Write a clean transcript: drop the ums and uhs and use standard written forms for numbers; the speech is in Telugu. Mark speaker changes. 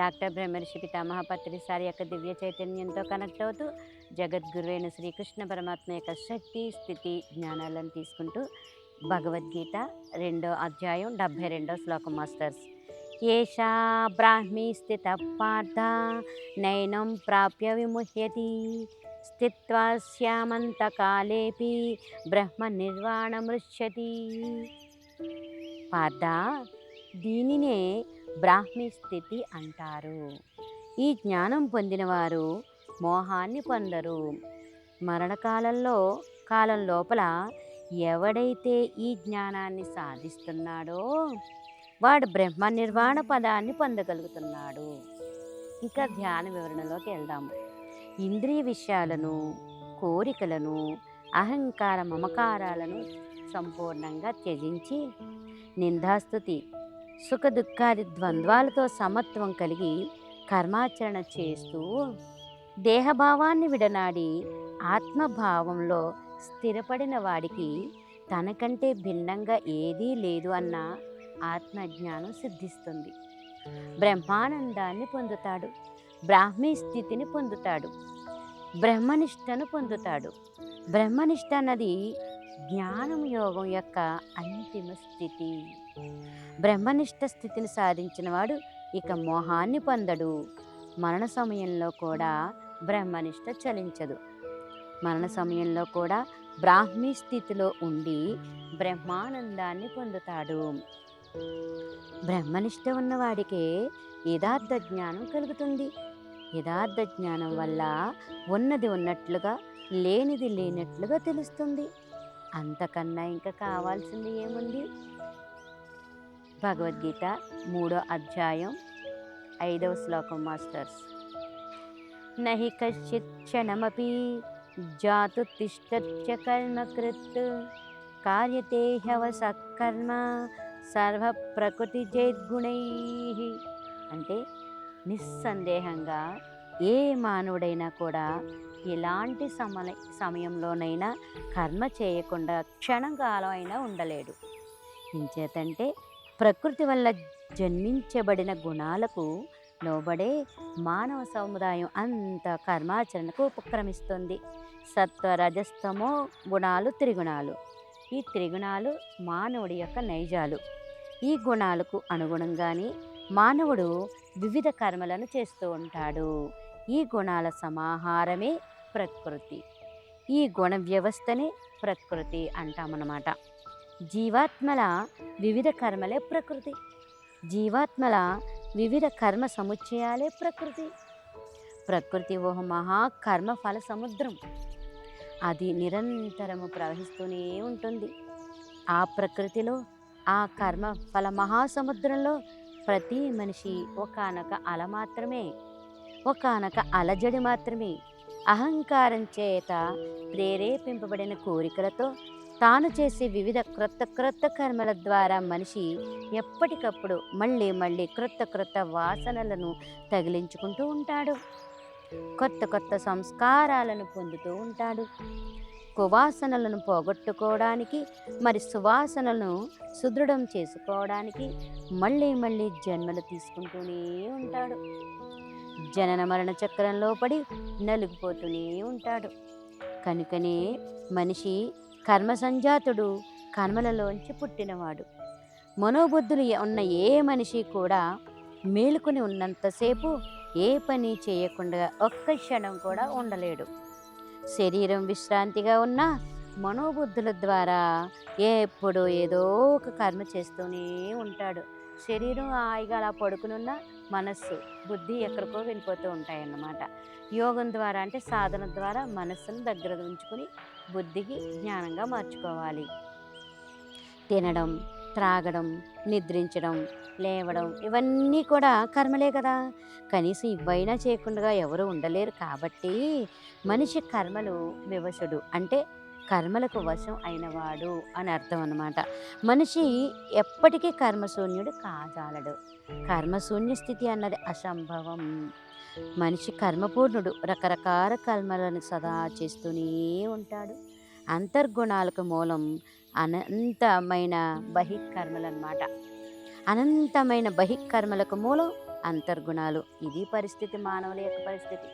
Speaker 1: డాక్టర్ బ్రహ్మర్షి పితామహ పత్రిసారి యొక్క దివ్య చైతన్యంతో కనెక్ట్ అవుతూ జగద్గురువైన శ్రీకృష్ణ పరమాత్మ యొక్క శక్తి స్థితి జ్ఞానాలను తీసుకుంటూ భగవద్గీత 2వ అధ్యాయం 72వ శ్లోకం మాస్టర్స్. ఏషా బ్రాహ్మీ స్థిత పార్థ నైనం ప్రాప్య విముహ్యతి స్థిత్వా శ్యామంతకాలేపి బ్రహ్మ నిర్వాణమృష్యతి. పార్థ, దీనినే బ్రాహ్మీ స్థితి అంటారు. ఈ జ్ఞానం పొందినవారు మోహాన్ని పొందరు. కాలం లోపల ఎవడైతే ఈ జ్ఞానాన్ని సాధిస్తున్నాడో వాడు బ్రహ్మ నిర్వాణ పదాన్ని పొందగలుగుతున్నాడు. ఇంకా ధ్యాన వివరణలోకి వెళ్దాము. ఇంద్రియ విషయాలను, కోరికలను, అహంకార మమకారాలను సంపూర్ణంగా త్యజించి నిందాస్తుతి సుఖ దుఃఖాది ద్వంద్వాలతో సమత్వం కలిగి కర్మాచరణ చేస్తూ దేహభావాన్ని విడనాడి ఆత్మభావంలో స్థిరపడిన వాడికి తనకంటే భిన్నంగా ఏదీ లేదు అన్న ఆత్మజ్ఞానం సిద్ధిస్తుంది. బ్రహ్మానందాన్ని పొందుతాడు, బ్రాహ్మీ స్థితిని పొందుతాడు, బ్రహ్మనిష్టను పొందుతాడు. బ్రహ్మనిష్ట అన్నది జ్ఞానం యోగం యొక్క అంతిమ స్థితి. బ్రహ్మనిష్ట స్థితిని సాధించిన వాడు ఇక మోహాన్ని పొందడు. మరణ సమయంలో కూడా బ్రహ్మనిష్ట చలించదు. మరణ సమయంలో కూడా బ్రాహ్మీ స్థితిలో ఉండి బ్రహ్మానందాన్ని పొందుతాడు. బ్రహ్మనిష్ట ఉన్నవాడికే యథార్థ జ్ఞానం కలుగుతుంది. యథార్థ జ్ఞానం వల్ల ఉన్నది ఉన్నట్లుగా, లేనిది లేనట్లుగా తెలుస్తుంది. అంతకన్నా ఇంకా కావాల్సింది ఏముంది? భగవద్గీత 3వ అధ్యాయం 5వ శ్లోకం మాస్టర్స్. నహి కశ్చిత్ క్షణమపి జాతు తిష్టత్య కర్మకృత్ కార్యతే హ్యవసః కర్మ సర్వ ప్రకృతి జైద్గుణై. అంటే నిస్సందేహంగా ఏ మానవుడైనా కూడా ఎలాంటి సమయంలోనైనా కర్మ చేయకుండా క్షణకాలం అయినా ఉండలేడు. ఇంచేతంటే ప్రకృతి వల్ల జన్మించబడిన గుణాలకు లోబడే మానవ సముదాయం అంత కర్మాచరణకు ఉపక్రమిస్తుంది. సత్వ రజస్తమో గుణాలు త్రిగుణాలు. ఈ త్రిగుణాలు మానవుడి యొక్క నైజాలు. ఈ గుణాలకు అనుగుణంగానే మానవుడు వివిధ కర్మలను చేస్తూ ఉంటాడు. ఈ గుణాల సమాహారమే ప్రకృతి. ఈ గుణ వ్యవస్థనే ప్రకృతి అంటామన్నమాట. జీవాత్మల వివిధ కర్మలే ప్రకృతి. జీవాత్మల వివిధ కర్మ సముచ్చయాలే ప్రకృతి. ప్రకృతి ఓ మహా కర్మ ఫల సముద్రం. అది నిరంతరము ప్రవహిస్తూనే ఉంటుంది. ఆ ప్రకృతిలో, ఆ కర్మ ఫల మహాసముద్రంలో ప్రతి మనిషి ఒకానొక అల మాత్రమే, ఒకానొక అలజడి మాత్రమే. అహంకారం చేత ప్రేరేపింపబడిన కోరికలతో తాను చేసే వివిధ క్రొత్త కర్మల ద్వారా మనిషి ఎప్పటికప్పుడు మళ్ళీ క్రొత్త వాసనలను తగిలించుకుంటూ ఉంటాడు. కొత్త సంస్కారాలను పొందుతూ ఉంటాడు. కువాసనలను పోగొట్టుకోవడానికి, మరి సువాసనలను సుదృఢం చేసుకోవడానికి మళ్ళీ జన్మలు తీసుకుంటూనే ఉంటాడు. జనన మరణ చక్రంలో పడి నలిగిపోతూనే ఉంటాడు. కనుకనే మనిషి కర్మ సంజాతుడు, కర్మలలోంచి పుట్టినవాడు. మనోబుద్ధులు ఉన్న ఏ మనిషి కూడా మేలుకొని ఉన్నంతసేపు ఏ పని చేయకుండా ఒక్క క్షణం కూడా ఉండలేడు. శరీరం విశ్రాంతిగా ఉన్నా మనోబుద్ధుల ద్వారా ఎప్పుడూ ఏదో ఒక కర్మ చేస్తూనే ఉంటాడు. శరీరం హాయిగా అలా పడుకునున్న మనస్సు, బుద్ధి ఎక్కడికో వెళ్ళిపోతూ ఉంటాయన్నమాట. యోగం ద్వారా అంటే సాధన ద్వారా మనస్సును దగ్గర ఉంచుకుని బుద్ధికి జ్ఞానంగా మార్చుకోవాలి. తినడం, త్రాగడం, నిద్రించడం, లేవడం ఇవన్నీ కూడా కర్మలే కదా. కనీసం ఇవైనా చేయకుండా ఎవరు ఉండలేరు. కాబట్టి మనిషి కర్మలు వివశుడు, అంటే కర్మలకు వశం అయినవాడు అని అర్థం అన్నమాట. మనిషి ఎప్పటికీ కర్మశూన్యుడు కాజాలడు. కర్మశూన్య స్థితి అన్నది అసంభవం. మనిషి కర్మపూర్ణుడు. రకరకాల కర్మలను సదా చేస్తూనే ఉంటాడు. అంతర్గుణాలకు మూలం అనంతమైన బహికర్మలు అన్నమాట. అనంతమైన బహికర్మలకు మూలం అంతర్గుణాలు. ఇది పరిస్థితి, మానవుల యొక్క పరిస్థితి.